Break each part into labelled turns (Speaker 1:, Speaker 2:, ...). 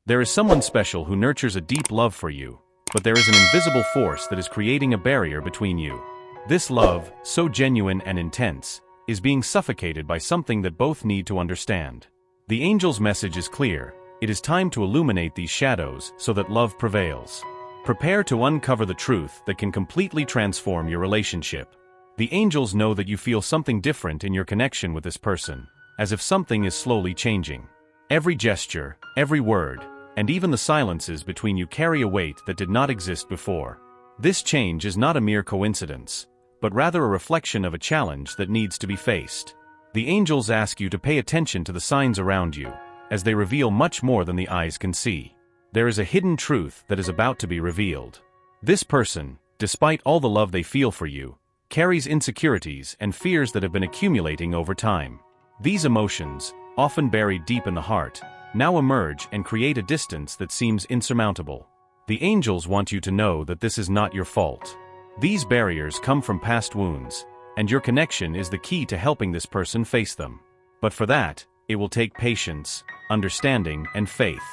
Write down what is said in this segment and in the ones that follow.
Speaker 1: There is someone special who nurtures a deep love for you, but there is an invisible force that is creating a barrier between you. This love, so genuine and intense, is being suffocated by something that both need to understand. The angel's message is clear: it is time to illuminate these shadows so that love prevails. Prepare to uncover the truth that can completely transform your relationship. The angels know that you feel something different in your connection with this person, as if something is slowly changing. Every gesture, every word, and even the silences between you carry a weight that did not exist before. This change is not a mere coincidence, but rather a reflection of a challenge that needs to be faced. The angels ask you to pay attention to the signs around you, as they reveal much more than the eyes can see. There is a hidden truth that is about to be revealed. This person, despite all the love they feel for you, carries insecurities and fears that have been accumulating over time. These emotions, often buried deep in the heart, now emerge and create a distance that seems insurmountable. The angels want you to know that this is not your fault. These barriers come from past wounds, and your connection is the key to helping this person face them. But for that, it will take patience, understanding, and faith.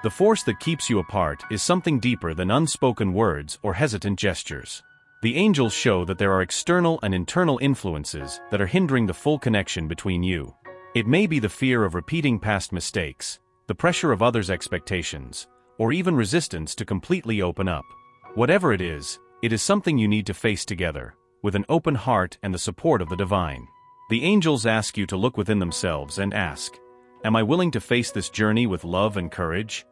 Speaker 1: The force that keeps you apart is something deeper than unspoken words or hesitant gestures. The angels show that there are external and internal influences that are hindering the full connection between you. It may be the fear of repeating past mistakes, the pressure of others' expectations, or even resistance to completely open up. Whatever it is something you need to face together, with an open heart and the support of the divine. The angels ask you to look within themselves and ask, am I willing to face this journey with love and courage?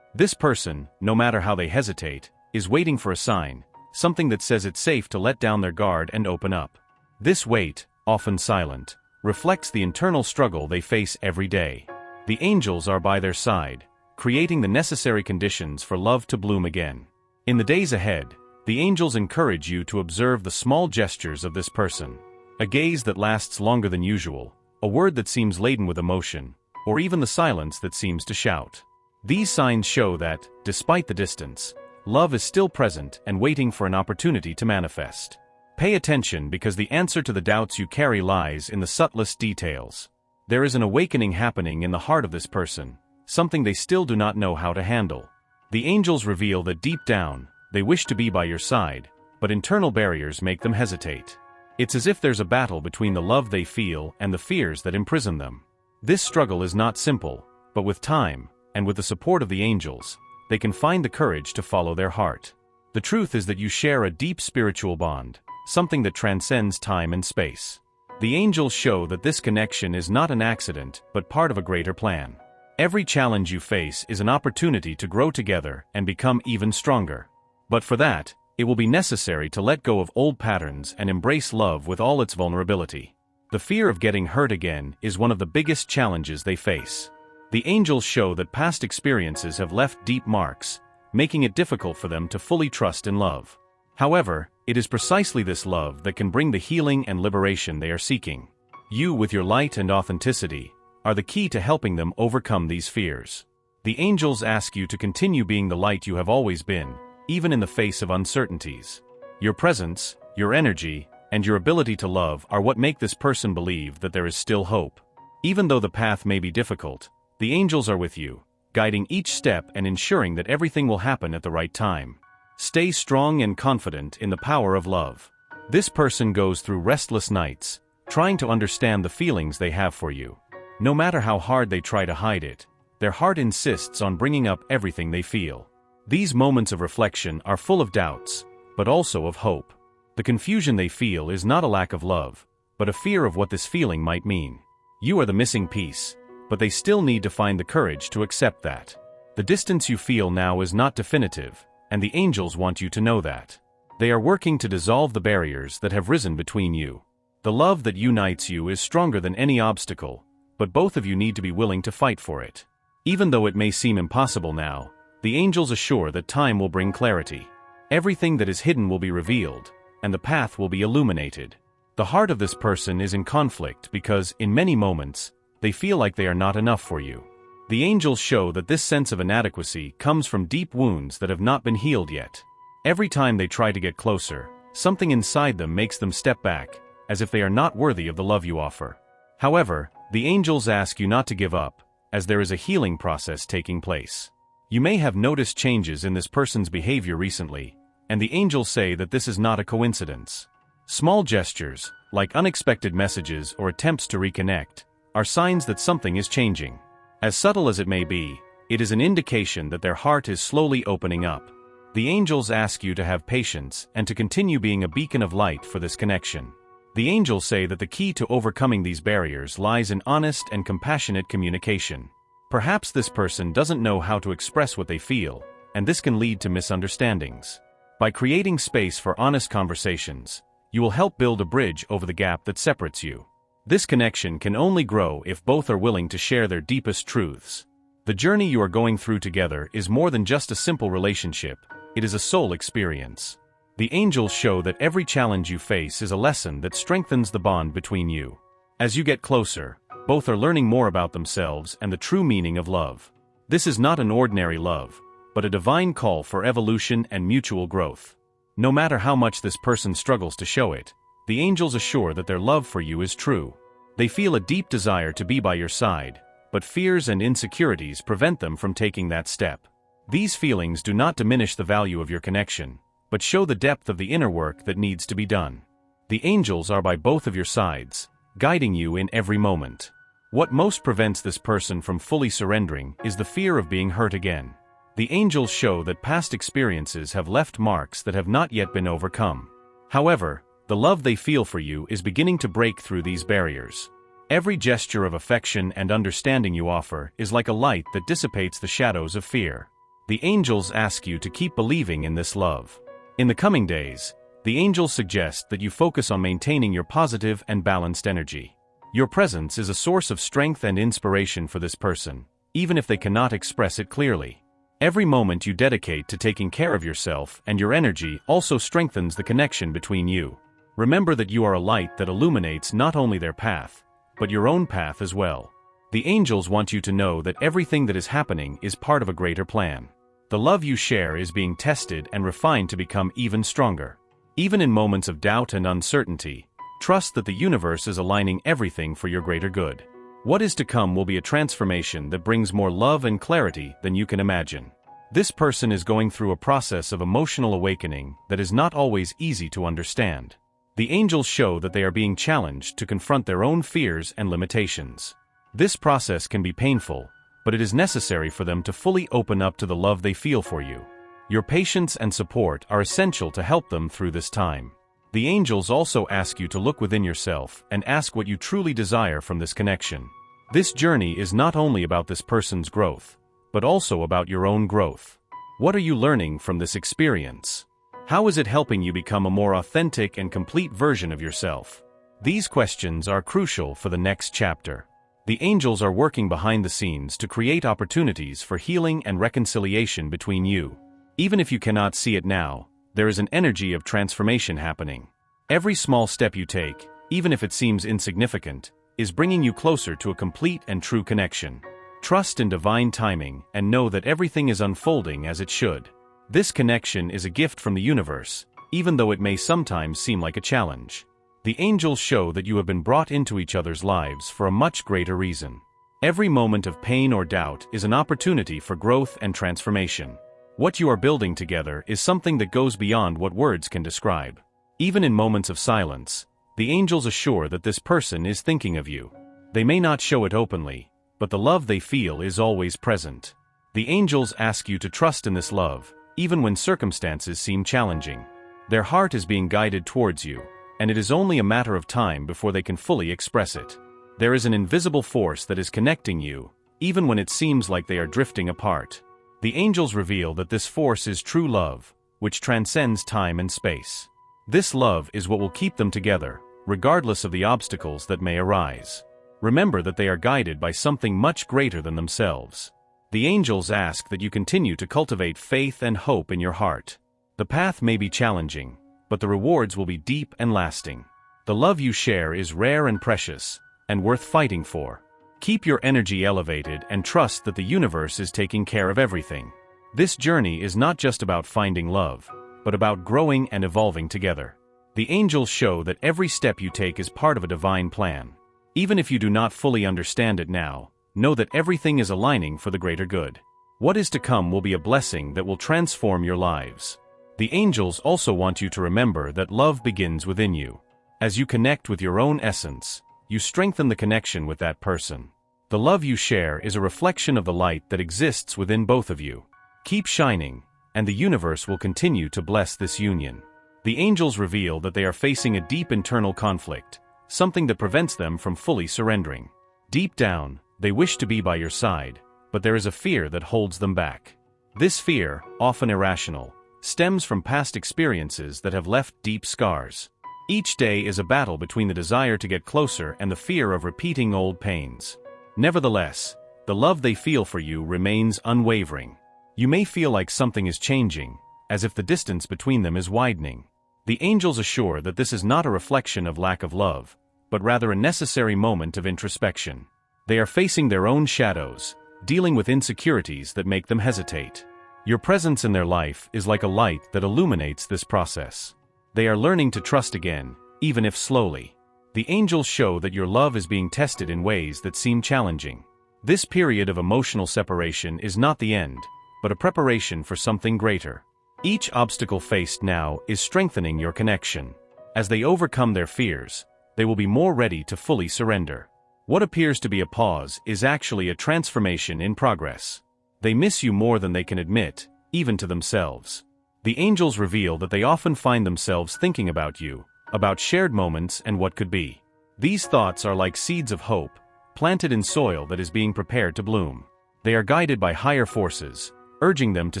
Speaker 1: This person, no matter how they hesitate, is waiting for a sign, something that says it's safe to let down their guard and open up. This wait, often silent, reflects the internal struggle they face every day. The angels are by their side, creating the necessary conditions for love to bloom again. In the days ahead, the angels encourage you to observe the small gestures of this person. A gaze that lasts longer than usual, a word that seems laden with emotion, or even the silence that seems to shout. These signs show that, despite the distance, love is still present and waiting for an opportunity to manifest. Pay attention, because the answer to the doubts you carry lies in the subtlest details. There is an awakening happening in the heart of this person, something they still do not know how to handle. The angels reveal that deep down, they wish to be by your side, but internal barriers make them hesitate. It's as if there's a battle between the love they feel and the fears that imprison them. This struggle is not simple, but with time, and with the support of the angels, they can find the courage to follow their heart. The truth is that you share a deep spiritual bond, something that transcends time and space. The angels show that this connection is not an accident, but part of a greater plan. Every challenge you face is an opportunity to grow together and become even stronger. But for that, it will be necessary to let go of old patterns and embrace love with all its vulnerability. The fear of getting hurt again is one of the biggest challenges they face. The angels show that past experiences have left deep marks, making it difficult for them to fully trust in love. However, it is precisely this love that can bring the healing and liberation they are seeking. You, with your light and authenticity, are the key to helping them overcome these fears. The angels ask you to continue being the light you have always been, even in the face of uncertainties. Your presence, your energy, and your ability to love are what make this person believe that there is still hope. Even though the path may be difficult, the angels are with you, guiding each step and ensuring that everything will happen at the right time. Stay strong and confident in the power of love. This person goes through restless nights, trying to understand the feelings they have for you. No matter how hard they try to hide it, their heart insists on bringing up everything they feel. These moments of reflection are full of doubts, but also of hope. The confusion they feel is not a lack of love, but a fear of what this feeling might mean. You are the missing piece, but they still need to find the courage to accept that. The distance you feel now is not definitive, and the angels want you to know that. They are working to dissolve the barriers that have risen between you. The love that unites you is stronger than any obstacle, but both of you need to be willing to fight for it. Even though it may seem impossible now, the angels assure that time will bring clarity. Everything that is hidden will be revealed, and the path will be illuminated. The heart of this person is in conflict because, in many moments, they feel like they are not enough for you. The angels show that this sense of inadequacy comes from deep wounds that have not been healed yet. Every time they try to get closer, something inside them makes them step back, as if they are not worthy of the love you offer. However, the angels ask you not to give up, as there is a healing process taking place. You may have noticed changes in this person's behavior recently, and the angels say that this is not a coincidence. Small gestures, like unexpected messages or attempts to reconnect, are signs that something is changing. As subtle as it may be, it is an indication that their heart is slowly opening up. The angels ask you to have patience and to continue being a beacon of light for this connection. The angels say that the key to overcoming these barriers lies in honest and compassionate communication. Perhaps this person doesn't know how to express what they feel, and this can lead to misunderstandings. By creating space for honest conversations, you will help build a bridge over the gap that separates you. This connection can only grow if both are willing to share their deepest truths. The journey you are going through together is more than just a simple relationship, it is a soul experience. The angels show that every challenge you face is a lesson that strengthens the bond between you. As you get closer, both are learning more about themselves and the true meaning of love. This is not an ordinary love, but a divine call for evolution and mutual growth. No matter how much this person struggles to show it, the angels assure that their love for you is true. They feel a deep desire to be by your side, but fears and insecurities prevent them from taking that step. These feelings do not diminish the value of your connection, but show the depth of the inner work that needs to be done. The angels are by both of your sides, guiding you in every moment. What most prevents this person from fully surrendering is the fear of being hurt again. The angels show that past experiences have left marks that have not yet been overcome. However, the love they feel for you is beginning to break through these barriers. Every gesture of affection and understanding you offer is like a light that dissipates the shadows of fear. The angels ask you to keep believing in this love. In the coming days, the angels suggest that you focus on maintaining your positive and balanced energy. Your presence is a source of strength and inspiration for this person, even if they cannot express it clearly. Every moment you dedicate to taking care of yourself and your energy also strengthens the connection between you. Remember that you are a light that illuminates not only their path, but your own path as well. The angels want you to know that everything that is happening is part of a greater plan. The love you share is being tested and refined to become even stronger. Even in moments of doubt and uncertainty, trust that the universe is aligning everything for your greater good. What is to come will be a transformation that brings more love and clarity than you can imagine. This person is going through a process of emotional awakening that is not always easy to understand. The angels show that they are being challenged to confront their own fears and limitations. This process can be painful, but it is necessary for them to fully open up to the love they feel for you. Your patience and support are essential to help them through this time. The angels also ask you to look within yourself and ask what you truly desire from this connection. This journey is not only about this person's growth, but also about your own growth. What are you learning from this experience? How is it helping you become a more authentic and complete version of yourself? These questions are crucial for the next chapter. The angels are working behind the scenes to create opportunities for healing and reconciliation between you. Even if you cannot see it now, there is an energy of transformation happening. Every small step you take, even if it seems insignificant, is bringing you closer to a complete and true connection. Trust in divine timing and know that everything is unfolding as it should. This connection is a gift from the universe, even though it may sometimes seem like a challenge. The angels show that you have been brought into each other's lives for a much greater reason. Every moment of pain or doubt is an opportunity for growth and transformation. What you are building together is something that goes beyond what words can describe. Even in moments of silence, the angels assure that this person is thinking of you. They may not show it openly, but the love they feel is always present. The angels ask you to trust in this love, even when circumstances seem challenging. Their heart is being guided towards you, and it is only a matter of time before they can fully express it. There is an invisible force that is connecting you, even when it seems like they are drifting apart. The angels reveal that this force is true love, which transcends time and space. This love is what will keep them together, regardless of the obstacles that may arise. Remember that they are guided by something much greater than themselves. The angels ask that you continue to cultivate faith and hope in your heart. The path may be challenging, but the rewards will be deep and lasting. The love you share is rare and precious, and worth fighting for. Keep your energy elevated and trust that the universe is taking care of everything. This journey is not just about finding love, but about growing and evolving together. The angels show that every step you take is part of a divine plan. Even if you do not fully understand it now, know that everything is aligning for the greater good. What is to come will be a blessing that will transform your lives. The angels also want you to remember that love begins within you. As you connect with your own essence, you strengthen the connection with that person. The love you share is a reflection of the light that exists within both of you. Keep shining, and the universe will continue to bless this union. The angels reveal that they are facing a deep internal conflict, something that prevents them from fully surrendering. Deep down, they wish to be by your side, but there is a fear that holds them back. This fear, often irrational, stems from past experiences that have left deep scars. Each day is a battle between the desire to get closer and the fear of repeating old pains. Nevertheless, the love they feel for you remains unwavering. You may feel like something is changing, as if the distance between them is widening. The angels assure that this is not a reflection of lack of love, but rather a necessary moment of introspection. They are facing their own shadows, dealing with insecurities that make them hesitate. Your presence in their life is like a light that illuminates this process. They are learning to trust again, even if slowly. The angels show that your love is being tested in ways that seem challenging. This period of emotional separation is not the end, but a preparation for something greater. Each obstacle faced now is strengthening your connection. As they overcome their fears, they will be more ready to fully surrender. What appears to be a pause is actually a transformation in progress. They miss you more than they can admit, even to themselves. The angels reveal that they often find themselves thinking about you, about shared moments and what could be. These thoughts are like seeds of hope, planted in soil that is being prepared to bloom. They are guided by higher forces, urging them to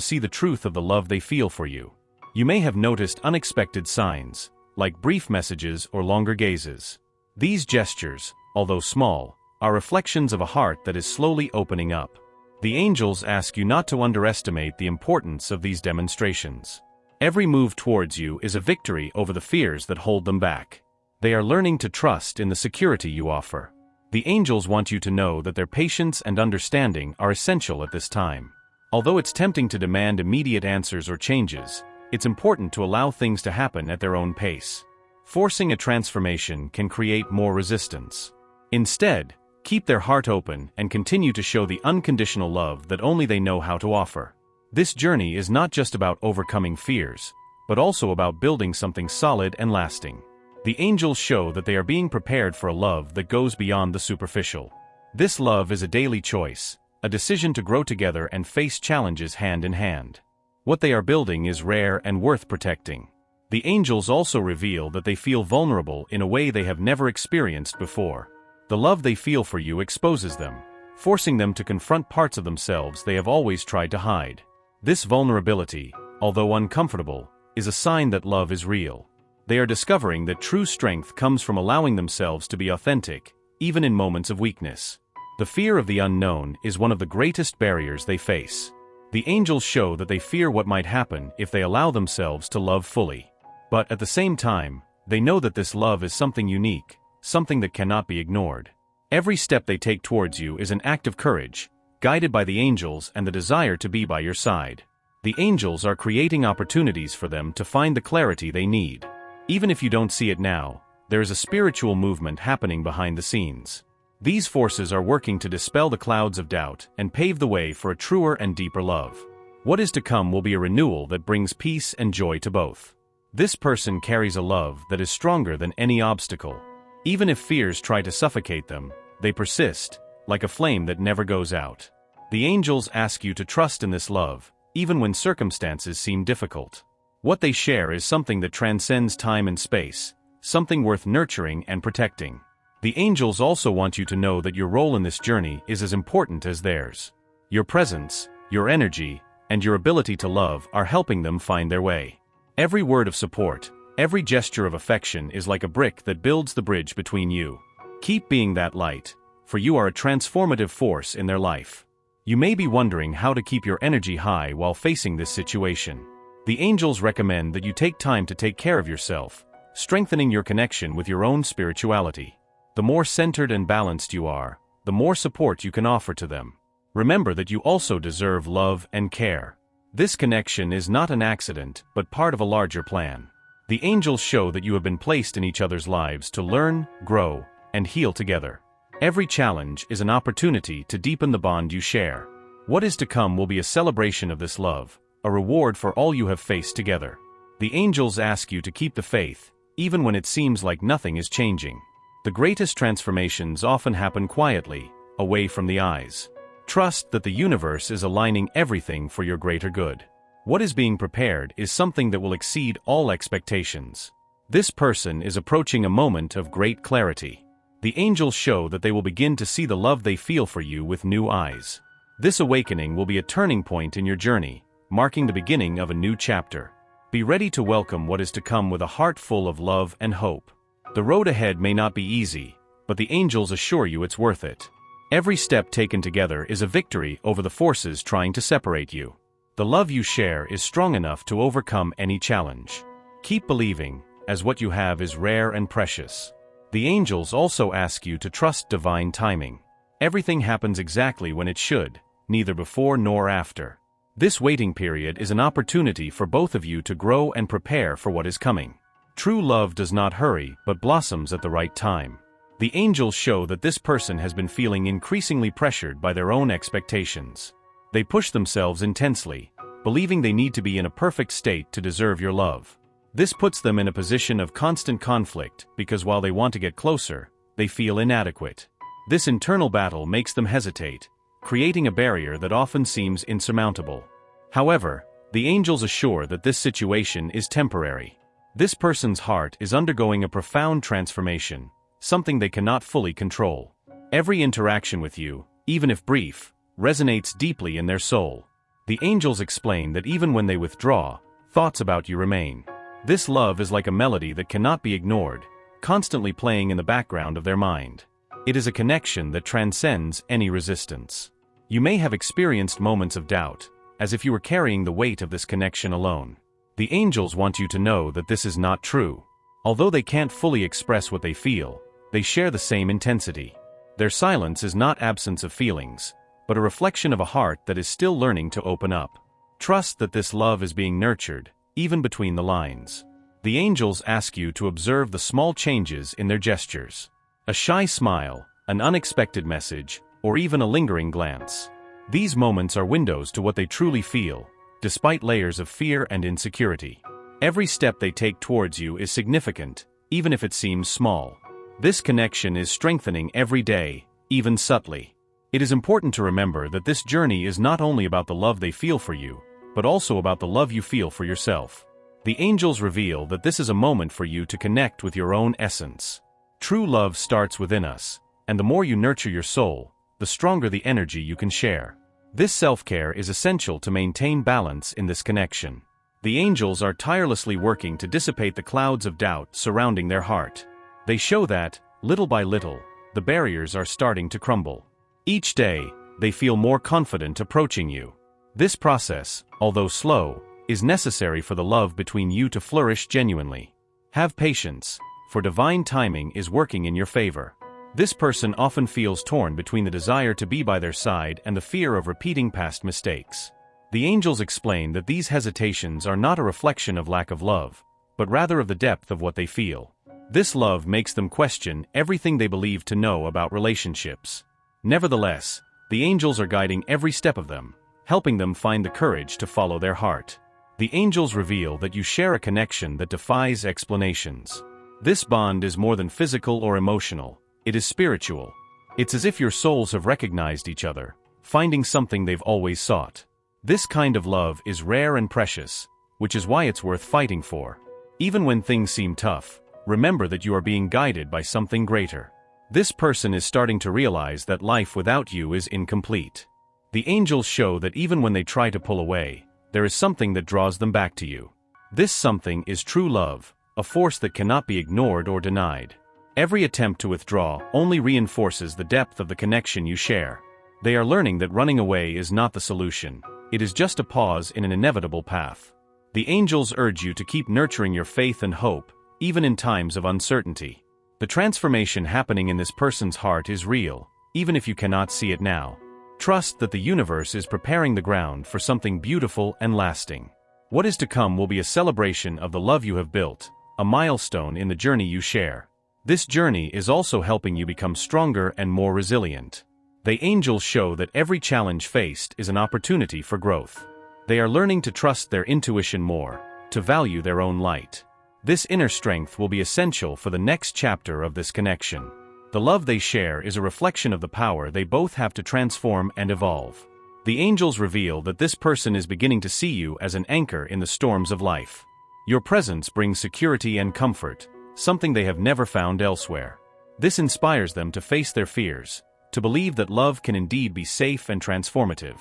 Speaker 1: see the truth of the love they feel for you. You may have noticed unexpected signs, like brief messages or longer gazes. These gestures, although small, are reflections of a heart that is slowly opening up. The angels ask you not to underestimate the importance of these demonstrations. Every move towards you is a victory over the fears that hold them back. They are learning to trust in the security you offer. The angels want you to know that their patience and understanding are essential at this time. Although it's tempting to demand immediate answers or changes, it's important to allow things to happen at their own pace. Forcing a transformation can create more resistance. Instead, keep their heart open and continue to show the unconditional love that only they know how to offer. This journey is not just about overcoming fears, but also about building something solid and lasting. The angels show that they are being prepared for a love that goes beyond the superficial. This love is a daily choice, a decision to grow together and face challenges hand in hand. What they are building is rare and worth protecting. The angels also reveal that they feel vulnerable in a way they have never experienced before. The love they feel for you exposes them, forcing them to confront parts of themselves they have always tried to hide. This vulnerability, although uncomfortable, is a sign that love is real. They are discovering that true strength comes from allowing themselves to be authentic, even in moments of weakness. The fear of the unknown is one of the greatest barriers they face. The angels show that they fear what might happen if they allow themselves to love fully. But at the same time, they know that this love is something unique, something that cannot be ignored. Every step they take towards you is an act of courage, guided by the angels and the desire to be by your side. The angels are creating opportunities for them to find the clarity they need. Even if you don't see it now, there is a spiritual movement happening behind the scenes. These forces are working to dispel the clouds of doubt and pave the way for a truer and deeper love. What is to come will be a renewal that brings peace and joy to both. This person carries a love that is stronger than any obstacle. Even if fears try to suffocate them, they persist, like a flame that never goes out. The angels ask you to trust in this love, even when circumstances seem difficult. What they share is something that transcends time and space, something worth nurturing and protecting. The angels also want you to know that your role in this journey is as important as theirs. Your presence, your energy, and your ability to love are helping them find their way. Every word of support, every gesture of affection is like a brick that builds the bridge between you. Keep being that light, for you are a transformative force in their life. You may be wondering how to keep your energy high while facing this situation. The angels recommend that you take time to take care of yourself, strengthening your connection with your own spirituality. The more centered and balanced you are, the more support you can offer to them. Remember that you also deserve love and care. This connection is not an accident, but part of a larger plan. The angels show that you have been placed in each other's lives to learn, grow, and heal together. Every challenge is an opportunity to deepen the bond you share. What is to come will be a celebration of this love, a reward for all you have faced together. The angels ask you to keep the faith, even when it seems like nothing is changing. The greatest transformations often happen quietly, away from the eyes. Trust that the universe is aligning everything for your greater good. What is being prepared is something that will exceed all expectations. This person is approaching a moment of great clarity. The angels show that they will begin to see the love they feel for you with new eyes. This awakening will be a turning point in your journey, marking the beginning of a new chapter. Be ready to welcome what is to come with a heart full of love and hope. The road ahead may not be easy, but the angels assure you it's worth it. Every step taken together is a victory over the forces trying to separate you. The love you share is strong enough to overcome any challenge. Keep believing, as what you have is rare and precious. The angels also ask you to trust divine timing. Everything happens exactly when it should, neither before nor after. This waiting period is an opportunity for both of you to grow and prepare for what is coming. True love does not hurry but blossoms at the right time. The angels show that this person has been feeling increasingly pressured by their own expectations. They push themselves intensely, believing they need to be in a perfect state to deserve your love. This puts them in a position of constant conflict because while they want to get closer, they feel inadequate. This internal battle makes them hesitate, creating a barrier that often seems insurmountable. However, the angels assure that this situation is temporary. This person's heart is undergoing a profound transformation, something they cannot fully control. Every interaction with you, even if brief, resonates deeply in their soul. The angels explain that even when they withdraw, thoughts about you remain. This love is like a melody that cannot be ignored, constantly playing in the background of their mind. It is a connection that transcends any resistance. You may have experienced moments of doubt, as if you were carrying the weight of this connection alone. The angels want you to know that this is not true. Although they can't fully express what they feel, they share the same intensity. Their silence is not absence of feelings, but a reflection of a heart that is still learning to open up. Trust that this love is being nurtured, even between the lines. The angels ask you to observe the small changes in their gestures. A shy smile, an unexpected message, or even a lingering glance. These moments are windows to what they truly feel, despite layers of fear and insecurity. Every step they take towards you is significant, even if it seems small. This connection is strengthening every day, even subtly. It is important to remember that this journey is not only about the love they feel for you, but also about the love you feel for yourself. The angels reveal that this is a moment for you to connect with your own essence. True love starts within us, and the more you nurture your soul, the stronger the energy you can share. This self-care is essential to maintain balance in this connection. The angels are tirelessly working to dissipate the clouds of doubt surrounding their heart. They show that, little by little, the barriers are starting to crumble. Each day, they feel more confident approaching you. This process, although slow, is necessary for the love between you to flourish genuinely. Have patience, for divine timing is working in your favor. This person often feels torn between the desire to be by their side and the fear of repeating past mistakes. The angels explain that these hesitations are not a reflection of lack of love, but rather of the depth of what they feel. This love makes them question everything they believe to know about relationships. Nevertheless, the angels are guiding every step of them, helping them find the courage to follow their heart. The angels reveal that you share a connection that defies explanations. This bond is more than physical or emotional, it is spiritual. It's as if your souls have recognized each other, finding something they've always sought. This kind of love is rare and precious, which is why it's worth fighting for. Even when things seem tough, remember that you are being guided by something greater. This person is starting to realize that life without you is incomplete. The angels show that even when they try to pull away, there is something that draws them back to you. This something is true love, a force that cannot be ignored or denied. Every attempt to withdraw only reinforces the depth of the connection you share. They are learning that running away is not the solution, it is just a pause in an inevitable path. The angels urge you to keep nurturing your faith and hope, even in times of uncertainty. The transformation happening in this person's heart is real, even if you cannot see it now. Trust that the universe is preparing the ground for something beautiful and lasting. What is to come will be a celebration of the love you have built, a milestone in the journey you share. This journey is also helping you become stronger and more resilient. The angels show that every challenge faced is an opportunity for growth. They are learning to trust their intuition more, to value their own light. This inner strength will be essential for the next chapter of this connection. The love they share is a reflection of the power they both have to transform and evolve. The angels reveal that this person is beginning to see you as an anchor in the storms of life. Your presence brings security and comfort, something they have never found elsewhere. This inspires them to face their fears, to believe that love can indeed be safe and transformative.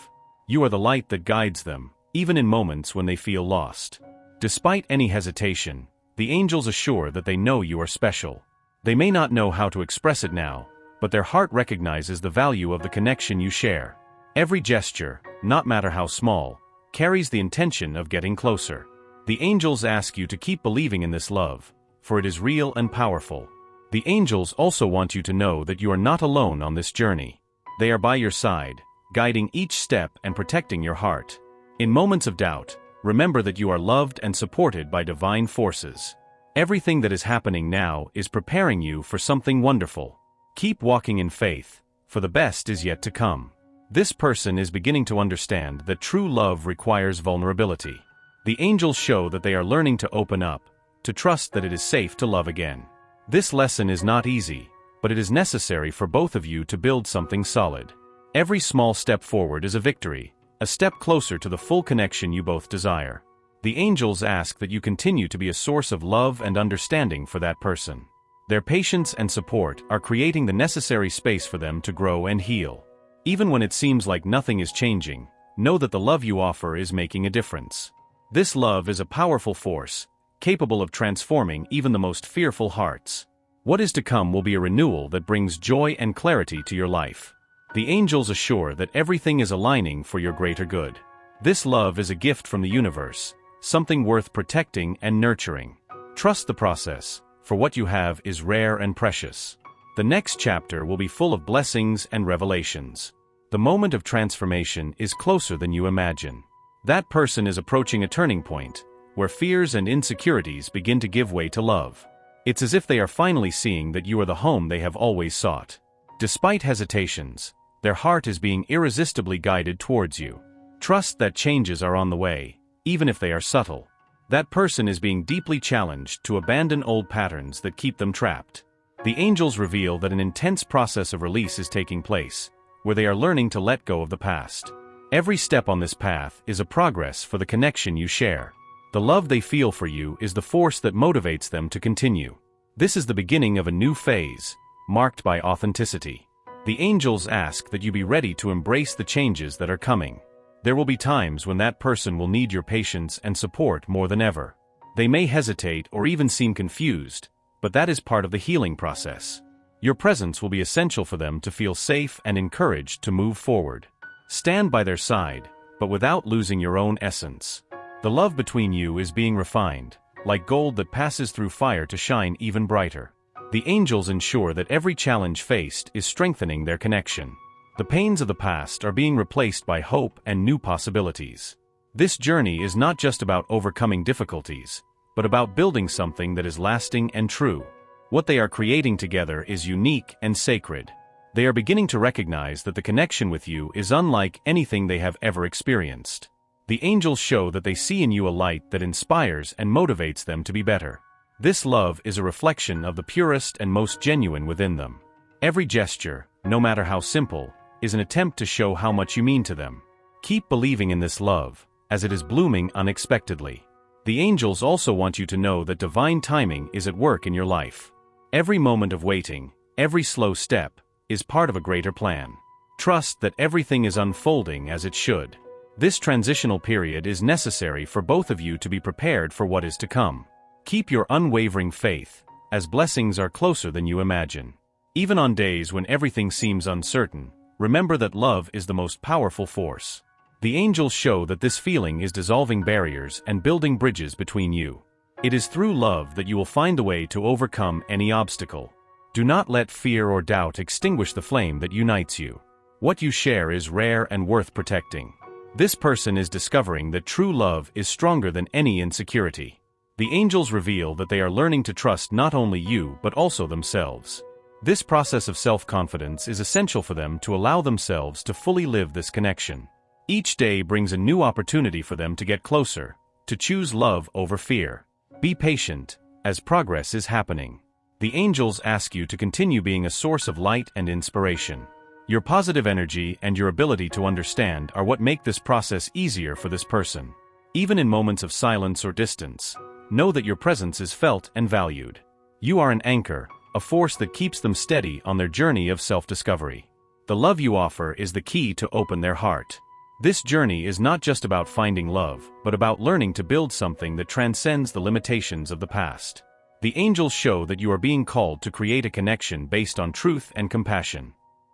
Speaker 1: You are the light that guides them, even in moments when they feel lost. Despite any hesitation, the angels assure that they know you are special. They may not know how to express it now, but their heart recognizes the value of the connection you share. Every gesture, no matter how small, carries the intention of getting closer. The angels ask you to keep believing in this love, for it is real and powerful. The angels also want you to know that you are not alone on this journey. They are by your side, guiding each step and protecting your heart. In moments of doubt, remember that you are loved and supported by divine forces. Everything that is happening now is preparing you for something wonderful. Keep walking in faith, for the best is yet to come. This person is beginning to understand that true love requires vulnerability. The angels show that they are learning to open up, to trust that it is safe to love again. This lesson is not easy, but it is necessary for both of you to build something solid. Every small step forward is a victory, a step closer to the full connection you both desire. The angels ask that you continue to be a source of love and understanding for that person. Their patience and support are creating the necessary space for them to grow and heal. Even when it seems like nothing is changing, know that the love you offer is making a difference. This love is a powerful force, capable of transforming even the most fearful hearts. What is to come will be a renewal that brings joy and clarity to your life. The angels assure that everything is aligning for your greater good. This love is a gift from the universe, something worth protecting and nurturing. Trust the process, for what you have is rare and precious. The next chapter will be full of blessings and revelations. The moment of transformation is closer than you imagine. That person is approaching a turning point, where fears and insecurities begin to give way to love. It's as if they are finally seeing that you are the home they have always sought. Despite hesitations, their heart is being irresistibly guided towards you. Trust that changes are on the way, even if they are subtle. That person is being deeply challenged to abandon old patterns that keep them trapped. The angels reveal that an intense process of release is taking place, where they are learning to let go of the past. Every step on this path is a progress for the connection you share. The love they feel for you is the force that motivates them to continue. This is the beginning of a new phase, marked by authenticity. The angels ask that you be ready to embrace the changes that are coming. There will be times when that person will need your patience and support more than ever. They may hesitate or even seem confused, but that is part of the healing process. Your presence will be essential for them to feel safe and encouraged to move forward. Stand by their side, but without losing your own essence. The love between you is being refined, like gold that passes through fire to shine even brighter. The angels ensure that every challenge faced is strengthening their connection. The pains of the past are being replaced by hope and new possibilities. This journey is not just about overcoming difficulties, but about building something that is lasting and true. What they are creating together is unique and sacred. They are beginning to recognize that the connection with you is unlike anything they have ever experienced. The angels show that they see in you a light that inspires and motivates them to be better. This love is a reflection of the purest and most genuine within them. Every gesture, no matter how simple, is an attempt to show how much you mean to them. Keep believing in this love, as it is blooming unexpectedly. The angels also want you to know that divine timing is at work in your life. Every moment of waiting, every slow step, is part of a greater plan. Trust that everything is unfolding as it should. This transitional period is necessary for both of you to be prepared for what is to come. Keep your unwavering faith, as blessings are closer than you imagine. Even on days when everything seems uncertain, remember that love is the most powerful force. The angels show that this feeling is dissolving barriers and building bridges between you. It is through love that you will find a way to overcome any obstacle. Do not let fear or doubt extinguish the flame that unites you. What you share is rare and worth protecting. This person is discovering that true love is stronger than any insecurity. The angels reveal that they are learning to trust not only you but also themselves. This process of self-confidence is essential for them to allow themselves to fully live this connection. Each day brings a new opportunity for them to get closer, to choose love over fear. Be patient, as progress is happening. The angels ask you to continue being a source of light and inspiration. Your positive energy and your ability to understand are what make this process easier for this person. Even in moments of silence or distance, know that your presence is felt and valued. You are an anchor, a force that keeps them steady on their journey of self-discovery. The love you offer is the key to open their heart. This journey is not just about finding love, but about learning to build something that transcends the limitations of the past. The angels show that you are being called to create a connection based on truth and compassion.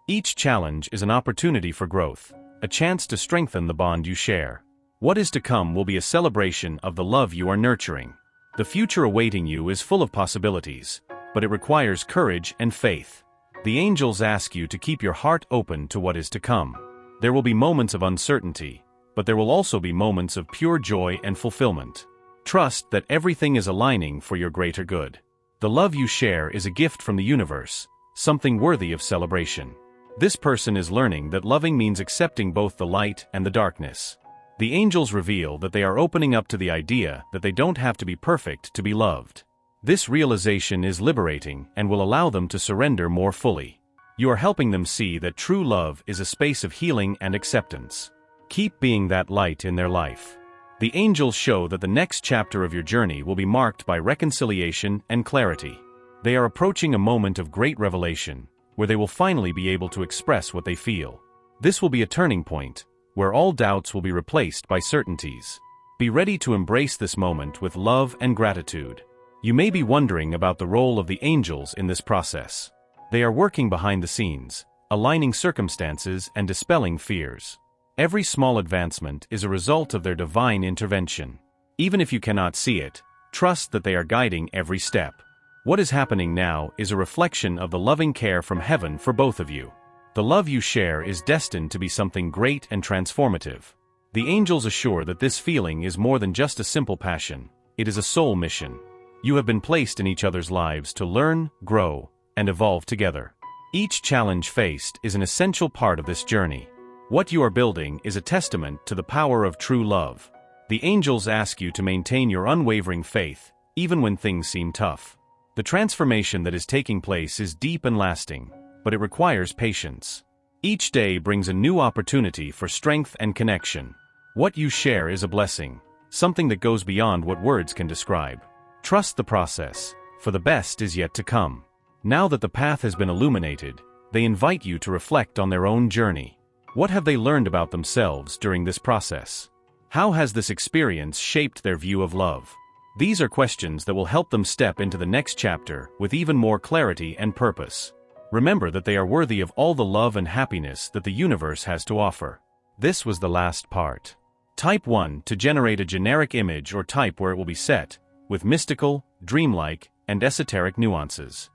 Speaker 1: Each challenge is an opportunity for growth, a chance to strengthen the bond you share. What is to come will be a celebration of the love you are nurturing. The future awaiting you is full of possibilities, but it requires courage and faith. The angels ask you to keep your heart open to what is to come. There will be moments of uncertainty, but there will also be moments of pure joy and fulfillment. Trust that everything is aligning for your greater good. The love you share is a gift from the universe, something worthy of celebration. This person is learning that loving means accepting both the light and the darkness. The angels reveal that they are opening up to the idea that they don't have to be perfect to be loved. This realization is liberating and will allow them to surrender more fully. You are helping them see that true love is a space of healing and acceptance. Keep being that light in their life. The angels show that the next chapter of your journey will be marked by reconciliation and clarity. They are approaching a moment of great revelation, where they will finally be able to express what they feel. This will be a turning point, where all doubts will be replaced by certainties. Be ready to embrace this moment with love and gratitude. You may be wondering about the role of the angels in this process. They are working behind the scenes, aligning circumstances and dispelling fears. Every small advancement is a result of their divine intervention. Even if you cannot see it, trust that they are guiding every step. What is happening now is a reflection of the loving care from heaven for both of you. The love you share is destined to be something great and transformative. The angels assure that this feeling is more than just a simple passion, it is a soul mission. You have been placed in each other's lives to learn, grow, and evolve together. Each challenge faced is an essential part of this journey. What you are building is a testament to the power of true love. The angels ask you to maintain your unwavering faith, even when things seem tough. The transformation that is taking place is deep and lasting, but it requires patience. Each day brings a new opportunity for strength and connection. What you share is a blessing, something that goes beyond what words can describe. Trust the process, for the best is yet to come. Now that the path has been illuminated, they invite you to reflect on their own journey. What have they learned about themselves during this process? How has this experience shaped their view of love? These are questions that will help them step into the next chapter with even more clarity and purpose. Remember that they are worthy of all the love and happiness that the universe has to offer. This was the last part. Type 1 to generate a generic image or type where it will be set, with mystical, dreamlike, and esoteric nuances.